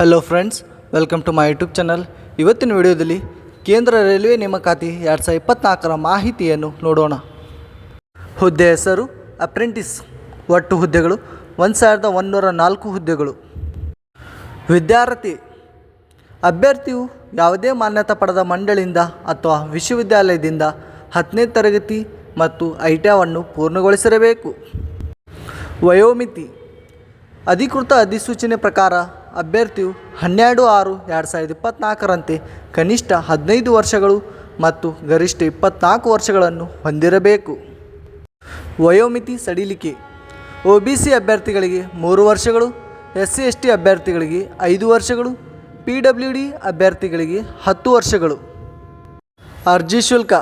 Hello friends, welcome to my YouTube channel. ಇವತ್ತಿನ ವಿಡಿಯೋದಲ್ಲಿ ಕೇಂದ್ರ ರೈಲ್ವೆ ನೇಮಕಾತಿ 2024ರ ಮಾಹಿತಿಯನ್ನು ನೋಡೋಣ. ಹುದ್ದೆ ಹೆಸರು ಅಪ್ರೆಂಟಿಸ್. ಒಟ್ಟು ಹುದ್ದೆಗಳು 1104 ಹುದ್ದೆಗಳು. ವಿದ್ಯಾರ್ಥಿ ಅಭ್ಯರ್ಥಿಯು ಯಾವುದೇ ಮಾನ್ಯತಾ ಪಡೆದ ಮಂಡಳಿಯಿಂದ ಅಥವಾ ವಿಶ್ವವಿದ್ಯಾಲಯದಿಂದ 10ನೇ ತರಗತಿ ಮತ್ತು ಐಟಿಐವನ್ನು ಪೂರ್ಣಗೊಳಿಸಿರಬೇಕು. ವಯೋಮಿತಿ ಅಧಿಕೃತ ಅಧಿಸೂಚನೆ ಪ್ರಕಾರ ಅಭ್ಯರ್ಥಿಯು 12/6/2024ರಂತೆ ಕನಿಷ್ಠ 15 ವರ್ಷಗಳು ಮತ್ತು ಗರಿಷ್ಠ 24 ವರ್ಷಗಳನ್ನು ಹೊಂದಿರಬೇಕು. ವಯೋಮಿತಿ ಸಡಿಲಿಕೆ OBC ಅಭ್ಯರ್ಥಿಗಳಿಗೆ 3 ವರ್ಷಗಳು, SC/ST ಅಭ್ಯರ್ಥಿಗಳಿಗೆ 5 ವರ್ಷಗಳು, PWD ಅಭ್ಯರ್ಥಿಗಳಿಗೆ 10 ವರ್ಷಗಳು. ಅರ್ಜಿ ಶುಲ್ಕ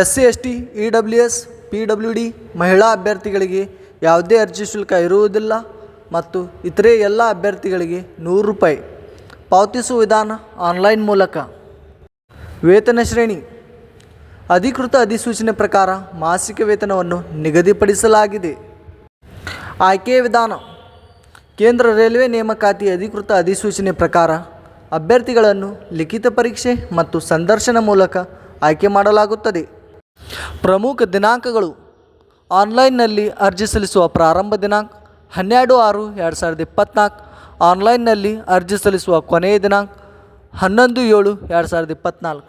SC/ST, EWS, PWD ಮಹಿಳಾ ಅಭ್ಯರ್ಥಿಗಳಿಗೆ ಯಾವುದೇ ಅರ್ಜಿ ಶುಲ್ಕ ಇರುವುದಿಲ್ಲ ಮತ್ತು ಇತರೆ ಎಲ್ಲ ಅಭ್ಯರ್ಥಿಗಳಿಗೆ 100 ರೂಪಾಯಿ. ಪಾವತಿಸುವ ವಿಧಾನ ಆನ್ಲೈನ್ ಮೂಲಕ. ವೇತನ ಶ್ರೇಣಿ ಅಧಿಕೃತ ಅಧಿಸೂಚನೆ ಪ್ರಕಾರ ಮಾಸಿಕ ವೇತನವನ್ನು ನಿಗದಿಪಡಿಸಲಾಗಿದೆ. ಆಯ್ಕೆಯ ವಿಧಾನ ಕೇಂದ್ರ ರೈಲ್ವೆ ನೇಮಕಾತಿ ಅಧಿಕೃತ ಅಧಿಸೂಚನೆ ಪ್ರಕಾರ ಅಭ್ಯರ್ಥಿಗಳನ್ನು ಲಿಖಿತ ಪರೀಕ್ಷೆ ಮತ್ತು ಸಂದರ್ಶನ ಮೂಲಕ ಆಯ್ಕೆ ಮಾಡಲಾಗುತ್ತದೆ. ಪ್ರಮುಖ ದಿನಾಂಕಗಳು: ಆನ್ಲೈನ್ನಲ್ಲಿ ಅರ್ಜಿ ಸಲ್ಲಿಸುವ ಪ್ರಾರಂಭ ದಿನಾಂಕ 12/6/2024. ಆನ್ಲೈನ್ನಲ್ಲಿ ಅರ್ಜಿ ಸಲ್ಲಿಸುವ ಕೊನೆಯ ದಿನಾಂಕ 11/7/2024.